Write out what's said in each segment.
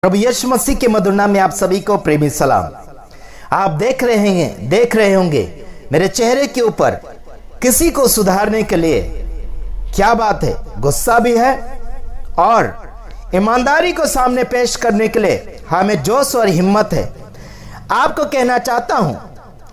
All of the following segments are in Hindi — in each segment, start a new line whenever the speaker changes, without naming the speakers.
प्रभु यीशु मसीह के मधुर नाम में आप सभी को प्रेमी सलाम। आप देख रहे होंगे मेरे चेहरे के ऊपर किसी को सुधारने के लिए क्या बात है, गुस्सा भी है और ईमानदारी को सामने पेश करने के लिए हमें जोश और हिम्मत है। आपको कहना चाहता हूं,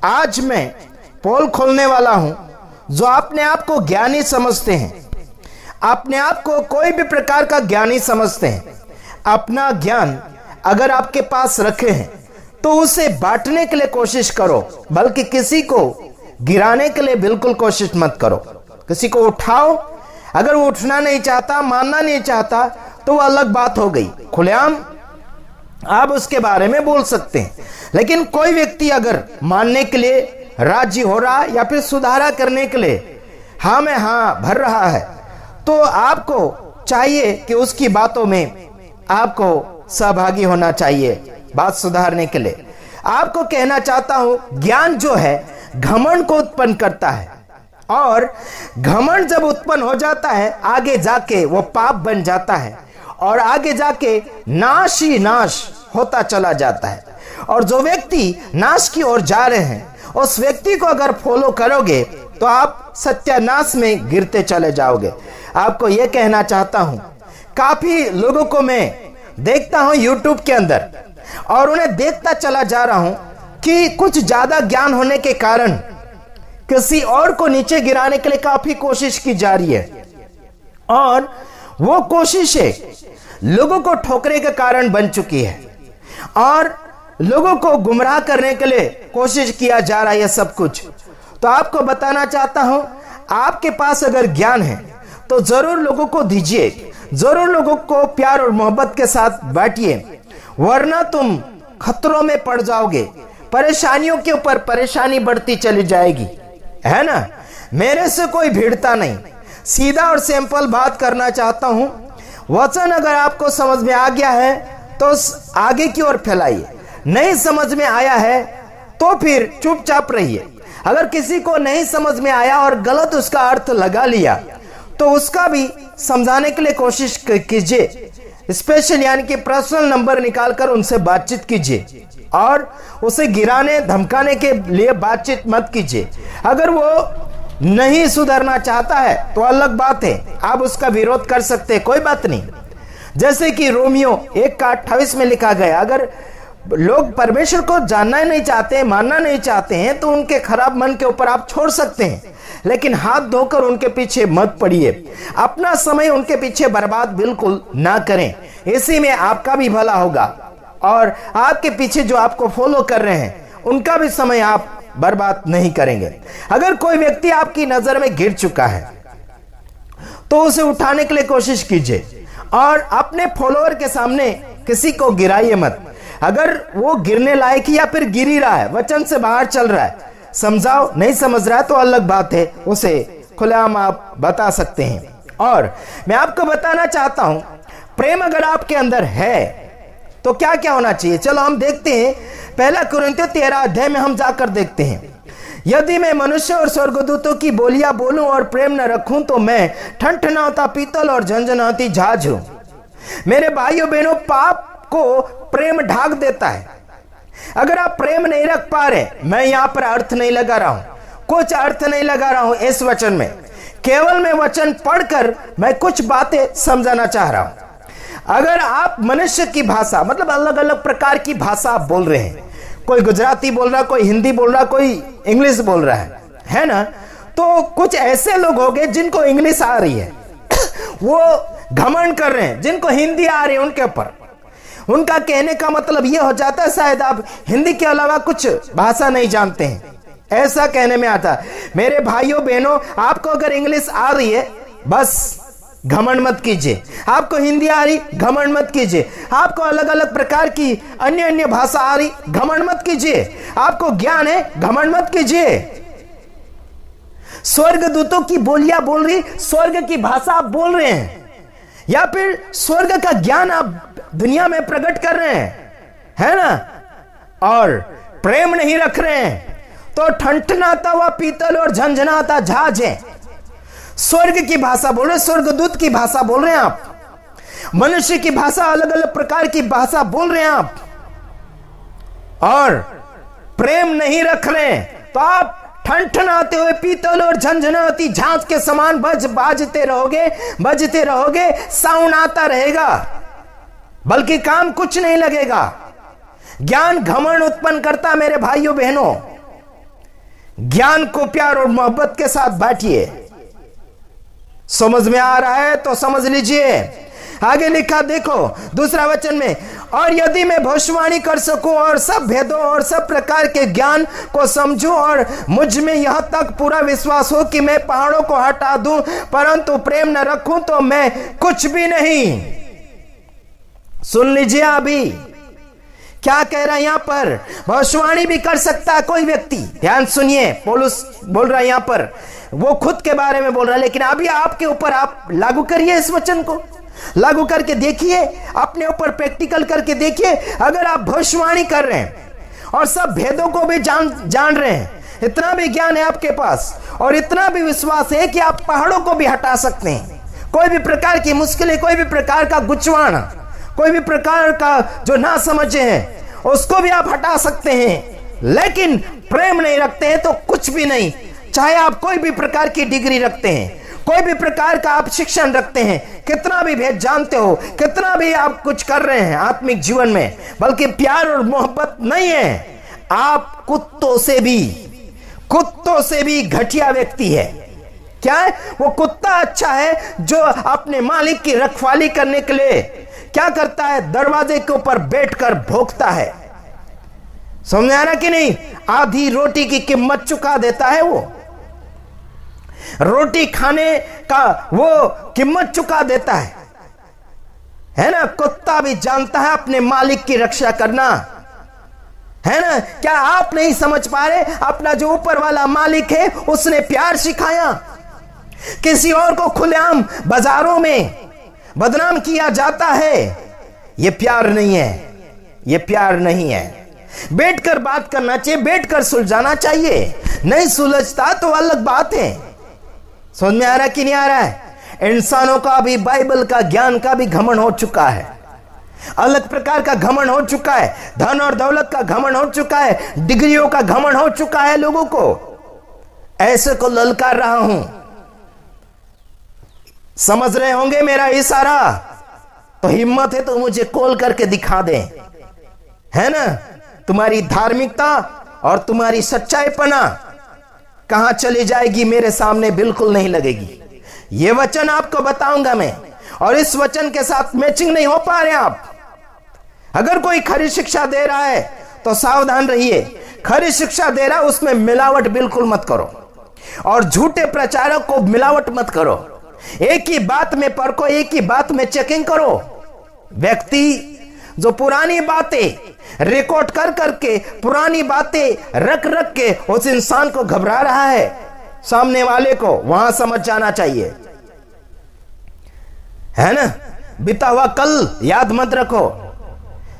आज मैं पोल खोलने वाला हूं। जो अपने आप को ज्ञानी समझते हैं, अपने आप को कोई भी प्रकार का ज्ञानी समझते हैं, अपना ज्ञान अगर आपके पास रखे हैं तो उसे बांटने के लिए कोशिश करो, बल्कि किसी को गिराने के लिए बिल्कुल कोशिश मत करो। किसी को उठाओ, अगर वो उठना नहीं चाहता, मानना नहीं चाहता तो वो अलग बात हो गई, खुलेआम आप उसके बारे में बोल सकते हैं। लेकिन कोई व्यक्ति अगर मानने के लिए राजी हो रहा या फिर सुधारा करने के लिए हाँ में हाँ भर रहा है, तो आपको चाहिए कि उसकी बातों में आपको सहभागी होना चाहिए बात सुधारने के लिए। आपको कहना चाहता हूं, ज्ञान जो है घमंड को उत्पन्न करता है और घमंड जब उत्पन्न हो जाता है आगे जाके वो पाप बन जाता है और आगे जाके नाश ही नाश होता चला जाता है। और जो व्यक्ति नाश की ओर जा रहे हैं उस व्यक्ति को अगर फॉलो करोगे तो आप सत्यानाश में गिरते चले जाओगे। आपको यह कहना चाहता हूं, काफी लोगों को मैं देखता हूं यूट्यूब के अंदर और उन्हें देखता चला जा रहा हूं कि कुछ ज्यादा ज्ञान होने के कारण किसी और को नीचे गिराने के लिए काफी कोशिश की जा रही है और वो कोशिशें लोगों को ठोकरे के कारण बन चुकी है और लोगों को गुमराह करने के लिए कोशिश किया जा रहा है सब कुछ। तो आपको बताना चाहता हूं, आपके पास अगर ज्ञान है तो जरूर लोगों को दीजिए, जरूर लोगों को प्यार और मोहब्बत के साथ बांटिए, वरना तुम खतरों में पड़ जाओगे, परेशानियों के ऊपर परेशानी बढ़ती चली जाएगी, है ना। मेरे से कोई भिड़ता नहीं, सीधा और सिंपल बात करना चाहता हूं। वचन अगर आपको समझ में आ गया है तो आगे की ओर फैलाइए, नहीं समझ में आया है तो फिर चुपचाप रहिए। अगर किसी को नहीं समझ में आया और गलत उसका अर्थ लगा लिया तो उसका भी समझाने के लिए कोशिश कीजिए, स्पेशल यानी कि पर्सनल नंबर निकालकर उनसे बातचीत कीजिए और उसे गिराने धमकाने के लिए बातचीत मत कीजिए। अगर वो नहीं सुधरना चाहता है तो अलग बात है, आप उसका विरोध कर सकते हैं, कोई बात नहीं। जैसे कि रोमियो 1:28 में लिखा गया, अगर लोग परमेश्वर को जानना ही नहीं चाहते, मानना नहीं चाहते हैं तो उनके खराब मन के ऊपर आप छोड़ सकते हैं, लेकिन हाथ धोकर उनके पीछे मत पड़िए। अपना समय उनके पीछे बर्बाद बिल्कुल ना करें, इसी में आपका भी भला होगा और आपके पीछे जो आपको फॉलो कर रहे हैं उनका भी समय आप बर्बाद नहीं करेंगे। अगर कोई व्यक्ति आपकी नजर में गिर चुका है तो उसे उठाने के लिए कोशिश कीजिए और अपने फॉलोअर के सामने किसी को गिराइए मत। अगर वो गिरने लायक या फिर गिर ही रहा है, वचन से बाहर चल रहा है, समझाओ, नहीं समझ रहा है तो अलग बात है, उसे खुलेआम आप बता सकते हैं। और मैं आपको बताना चाहता हूं, प्रेम अगर आपके अंदर है तो क्या क्या होना चाहिए। चलो हम देखते हैं, 1 कुरिन्थियों 13 अध्याय में हम जाकर देखते हैं। यदि मैं मनुष्य और स्वर्गदूतों की बोलियां बोलूं और प्रेम न रखूं तो मैं ठनठनाता पीतल और झनझनाती झाज हूं। मेरे भाइयों बहनों, पाप को प्रेम ढाक देता है। अगर आप प्रेम नहीं रख पा रहे, मैं यहां पर अर्थ नहीं लगा रहा हूं, कुछ अर्थ नहीं लगा रहा हूं इस वचन में, केवल मैं वचन पढ़कर मैं कुछ बातें समझाना चाह रहा हूं। अगर आप मनुष्य की भाषा, मतलब अलग अलग प्रकार की भाषा आप बोल रहे हैं, कोई गुजराती बोल रहा, कोई हिंदी बोल रहा, कोई इंग्लिश बोल रहा है ना, तो कुछ ऐसे लोग होंगे जिनको इंग्लिश आ रही है वो घमंड कर रहे हैं, जिनको हिंदी आ रही है उनके ऊपर। उनका कहने का मतलब यह हो जाता है शायद आप हिंदी के अलावा कुछ भाषा नहीं जानते हैं, ऐसा कहने में आता है। मेरे भाइयों बहनों, आपको अगर इंग्लिश आ रही है बस घमंड मत कीजिए, आपको हिंदी आ रही घमंड मत कीजिए, आपको अलग अलग प्रकार की अन्य अन्य भाषा आ रही घमंड मत कीजिए, आपको ज्ञान है घमंड मत कीजिए। स्वर्गदूतों की बोलियां बोल रही, स्वर्ग की भाषा आप बोल रहे हैं या फिर स्वर्ग का ज्ञान आप दुनिया में प्रकट कर रहे हैं, है ना, और प्रेम नहीं रख रहे हैं तो ठनठनाता हुआ पीतल और झनझनाता झाज है। स्वर्ग की भाषा बोल रहे, स्वर्गदूत की भाषा बोल रहे हैं आप, मनुष्य की भाषा, अलग अलग प्रकार की भाषा बोल रहे हैं आप और प्रेम नहीं रख रहे हैं, तो आप ठनठनाते हुए पीतल और झंझनाती झांझ के समान बाजते रहोगे, साउंड आता रहेगा, बल्कि काम कुछ नहीं लगेगा। ज्ञान घमंड उत्पन्न करता मेरे भाइयों बहनों। ज्ञान को प्यार और मोहब्बत के साथ बांटिए। समझ में आ रहा है तो समझ लीजिए। आगे लिखा देखो दूसरा वचन में, और यदि मैं भविष्यवाणी कर सकूं और सब भेदों और सब प्रकार के ज्ञान को समझूं और मुझ में यहां तक पूरा विश्वास हो कि मैं पहाड़ों को हटा दूं, परंतु प्रेम न रखूं तो मैं कुछ भी नहीं। सुन लीजिए अभी क्या कह रहा है यहां पर। भविष्यवाणी भी कर सकता है कोई व्यक्ति, ध्यान सुनिए, पौलुस बोल रहा है यहां पर, वो खुद के बारे में बोल रहा है, लेकिन अभी आपके ऊपर आप लागू करिए, इस वचन को लागू करके देखिए, अपने ऊपर प्रैक्टिकल करके देखिए। अगर आप भविष्यवाणी कर रहे हैं और सब भेदों को भी जान रहे हैं, इतना भी ज्ञान है आपके पास और इतना भी विश्वास है कि आप पहाड़ों को भी हटा सकते हैं, कोई भी प्रकार की मुश्किलें, कोई भी प्रकार का गुचवाना, कोई भी प्रकार का जो ना समझे हैं उसको भी आप हटा सकते हैं, लेकिन प्रेम नहीं रखते हैं तो कुछ भी नहीं। चाहे आप कोई भी प्रकार की डिग्री रखते हैं, कोई भी प्रकार का आप शिक्षण रखते हैं, कितना भी भेद जानते हो, कितना भी आप कुछ कर रहे हैं आत्मिक जीवन में, बल्कि प्यार और मोहब्बत नहीं है, आप कुत्तों से भी घटिया व्यक्ति है। क्या है वो कुत्ता? अच्छा है जो अपने मालिक की रखवाली करने के लिए क्या करता है, दरवाजे के ऊपर बैठकर भौंकता है। समझ आ रहा कि नहीं? आधी रोटी की कीमत चुका देता है, वो रोटी खाने का वो कीमत चुका देता है ना। कुत्ता भी जानता है अपने मालिक की रक्षा करना, है ना। क्या आप नहीं समझ पा रहे? अपना जो ऊपर वाला मालिक है उसने प्यार सिखाया। किसी और को खुलेआम बाजारों में बदनाम किया जाता है, यह प्यार नहीं है, यह प्यार नहीं है। बैठकर बात करना चाहिए, बैठकर सुलझाना चाहिए। नहीं सुलझता तो अलग बात है। समझ में आ रहा कि नहीं आ रहा है? इंसानों का भी बाइबल का ज्ञान का भी घमंड हो चुका है, अलग प्रकार का घमंड हो चुका है, धन और दौलत का घमंड हो चुका है, डिग्रियों का घमंड हो चुका है लोगों को। ऐसे को ललकार रहा हूं, समझ रहे होंगे मेरा इशारा? तो हिम्मत है तो मुझे कॉल करके दिखा दे, है ना। तुम्हारी धार्मिकता और तुम्हारी सच्चाईपना कहां चली जाएगी मेरे सामने बिल्कुल नहीं लगेगी। यह वचन आपको बताऊंगा मैं, और इस वचन के साथ मैचिंग नहीं हो पा रहे आप। अगर कोई खरी शिक्षा दे रहा है तो सावधान रहिए। खरी शिक्षा दे रहा है उसमें मिलावट बिल्कुल मत करो, और झूठे प्रचारक को मिलावट मत करो। एक ही बात में परखो, एक ही बात में चेकिंग करो। व्यक्ति जो पुरानी बातें रिकॉर्ड कर करके, पुरानी बातें रख रख के उस इंसान को घबरा रहा है, सामने वाले को वहां समझ जाना चाहिए, है ना। बीता हुआ कल याद मत रखो,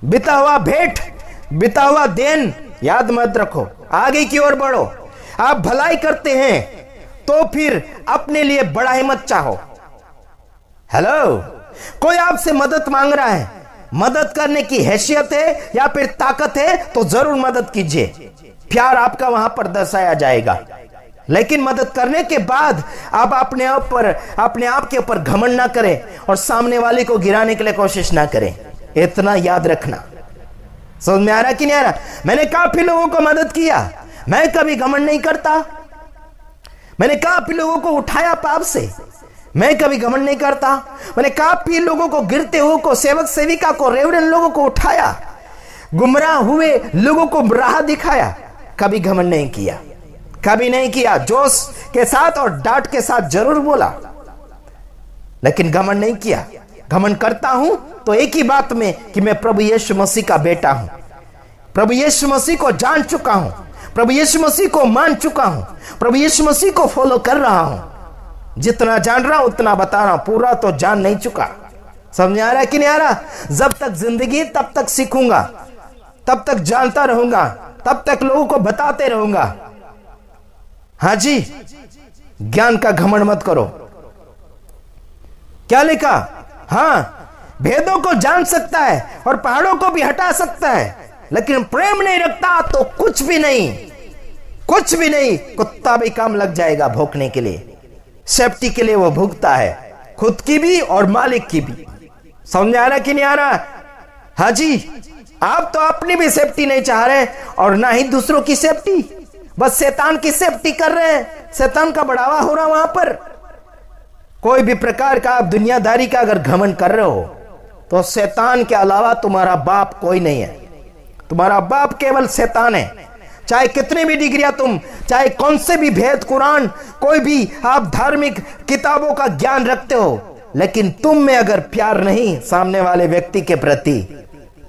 बीता हुआ भेंट, बीता हुआ देन याद मत रखो, आगे की ओर बढ़ो। आप भलाई करते हैं तो फिर अपने लिए बड़ाई मत चाहो। हेलो, कोई आपसे मदद मांग रहा है, मदद करने की हैसियत है या फिर ताकत है तो जरूर मदद कीजिए, प्यार आपका वहां पर दर्शाया जाएगा। लेकिन मदद करने के बाद आप अपने आप के ऊपर घमंड ना करें और सामने वाले को गिराने के लिए कोशिश ना करें। इतना याद रखना। समझ में आ रहा कि नहीं आ रहा? मैंने काफी लोगों को मदद किया, मैं कभी घमंड नहीं करता। मैंने काफी लोगों को उठाया पाप से, मैं कभी घमंड नहीं करता। मैंने काफी लोगों को, गिरते हुए को, सेवक सेविका को, रेवरेंड लोगों को उठाया, गुमराह हुए लोगों को राह दिखाया, कभी घमंड नहीं किया, कभी नहीं किया। जोश के साथ और डांट के साथ जरूर बोला, लेकिन घमंड नहीं किया। घमंड करता हूं तो एक ही बात में कि मैं प्रभु यीशु मसीह का बेटा हूं, प्रभु यीशु मसीह को जान चुका हूं, प्रभु यीशु मसीह को मान चुका हूं, प्रभु यीशु मसीह को फॉलो कर रहा हूं। जितना जान रहा हूं उतना बता रहा हूं, पूरा तो जान नहीं चुका। समझ आ रहा है कि नहीं आ रहा? जब तक जिंदगी तब तक सीखूंगा, तब तक जानता रहूंगा, तब तक लोगों को बताते रहूंगा। हाँ जी, ज्ञान का घमंड मत करो। क्या लिखा? हाँ, भेदों को जान सकता है और पहाड़ों को भी हटा सकता है, लेकिन प्रेम नहीं रखता तो कुछ भी नहीं, कुछ भी नहीं। कुत्ता भी काम लग जाएगा भौंकने के लिए, सेफ्टी के लिए वो भुगता है, खुद की भी और मालिक की भी। समझ आ रहा कि नहीं आ रहा? हाँ जी, आप तो अपनी भी सेफ्टी नहीं चाह रहे और ना ही दूसरों की सेफ्टी, बस शैतान की सेफ्टी कर रहे हैं। शैतान का बढ़ावा हो रहा वहां पर। कोई भी प्रकार का आप दुनियादारी का अगर घमंड कर रहे हो तो शैतान के अलावा तुम्हारा बाप कोई नहीं है। तुम्हारा बाप केवल शैतान है। चाहे कितनी भी डिग्रियां तुम, चाहे कौन से भी भेद, कुरान, कोई भी आप धार्मिक किताबों का ज्ञान रखते हो, लेकिन तुम में अगर प्यार नहीं सामने वाले व्यक्ति के प्रति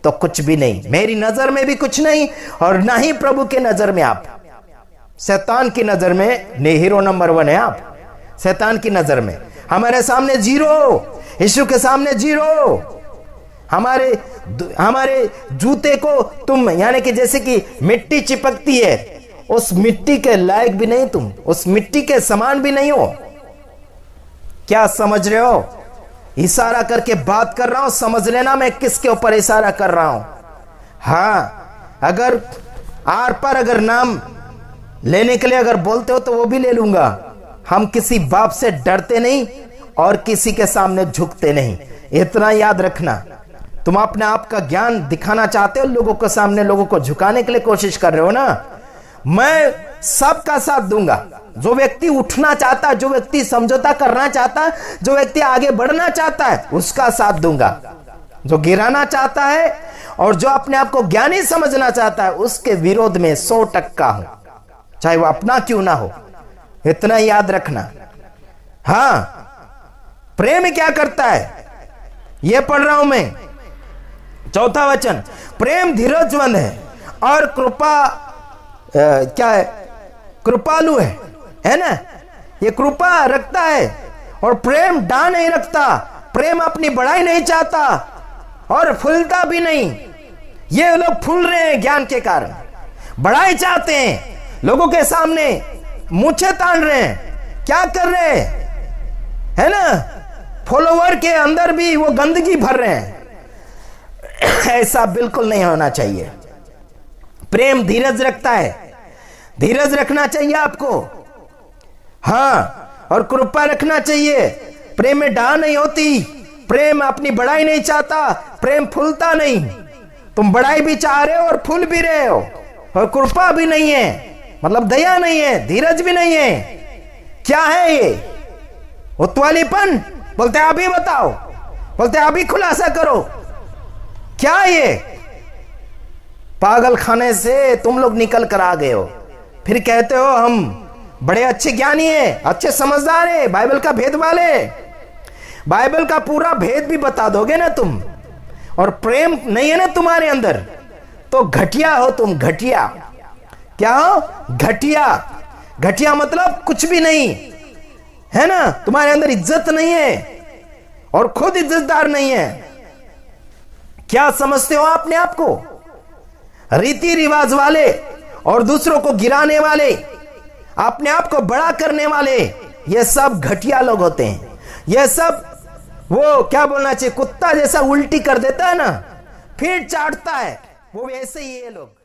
तो कुछ भी नहीं। मेरी नजर में भी कुछ नहीं और ना ही प्रभु के नजर में। आप शैतान की नजर में हीरो नंबर 1 है। आप शैतान की नजर में हमारे सामने जीरो, यीशु के सामने जीरो। हमारे जूते को तुम, यानी कि जैसे कि मिट्टी चिपकती है, उस मिट्टी के लायक भी नहीं, तुम उस मिट्टी के समान भी नहीं हो। क्या समझ रहे हो? इशारा करके बात कर रहा हूं, समझ लेना मैं किसके ऊपर इशारा कर रहा हूं। हाँ, अगर आर पर अगर नाम लेने के लिए अगर बोलते हो तो वो भी ले लूंगा। हम किसी बाप से डरते नहीं और किसी के सामने झुकते नहीं, इतना याद रखना। तुम अपने आप का ज्ञान दिखाना चाहते हो, लोगों के सामने लोगों को झुकाने के लिए कोशिश कर रहे हो ना। मैं सबका साथ दूंगा। जो व्यक्ति उठना चाहता है, जो व्यक्ति समझौता करना चाहता है, जो व्यक्ति आगे बढ़ना चाहता है, उसका साथ दूंगा। जो गिराना चाहता है और जो अपने आप को ज्ञानी समझना चाहता है, उसके विरोध में 100% हूं, चाहे वो अपना क्यों ना हो। इतना याद रखना। हां, प्रेम क्या करता है? यह पढ़ रहा हूं मैं, 4था वचन। प्रेम धीरजवंत है और क्या है? कृपालु है ना? ये कृपा रखता है और प्रेम डा नहीं रखता। प्रेम अपनी बढ़ाई नहीं चाहता और फूलता भी नहीं। ये लोग फूल रहे हैं ज्ञान के कारण, बढ़ाई चाहते हैं, लोगों के सामने मूछे तान रहे हैं। क्या कर रहे हैं? है ना? फॉलोवर के अंदर भी वो गंदगी भर रहे हैं। ऐसा बिल्कुल नहीं होना चाहिए। प्रेम धीरज रखता है, धीरज रखना चाहिए आपको। हां, और कृपा रखना चाहिए। प्रेम में डा नहीं होती, प्रेम अपनी बढ़ाई नहीं चाहता, प्रेम फूलता नहीं। तुम बढ़ाई भी चाह रहे हो और फूल भी रहे हो, और कृपा भी नहीं है, मतलब दया नहीं है, धीरज भी नहीं है। क्या है ये? उतवालीपन? बोलते अभी बताओ, बोलते अभी खुलासा करो। क्या ये? पागल खाने से तुम लोग निकल कर आ गए हो, फिर कहते हो हम बड़े अच्छे ज्ञानी हैं, अच्छे समझदार हैं, बाइबल का भेद वाले। बाइबल का पूरा भेद भी बता दोगे ना तुम, और प्रेम नहीं है ना तुम्हारे अंदर, तो घटिया हो तुम, घटिया। क्या हो? घटिया। घटिया मतलब कुछ भी नहीं है ना, तुम्हारे अंदर इज्जत नहीं है और खुद इज्जतदार नहीं है। क्या समझते हो अपने आप को? रीति रिवाज वाले और दूसरों को गिराने वाले, अपने आप को बड़ा करने वाले, ये सब घटिया लोग होते हैं। ये सब वो क्या बोलना चाहिए, कुत्ता जैसा उल्टी कर देता है ना, फिर चाटता है, वो वैसे ही ये लोग।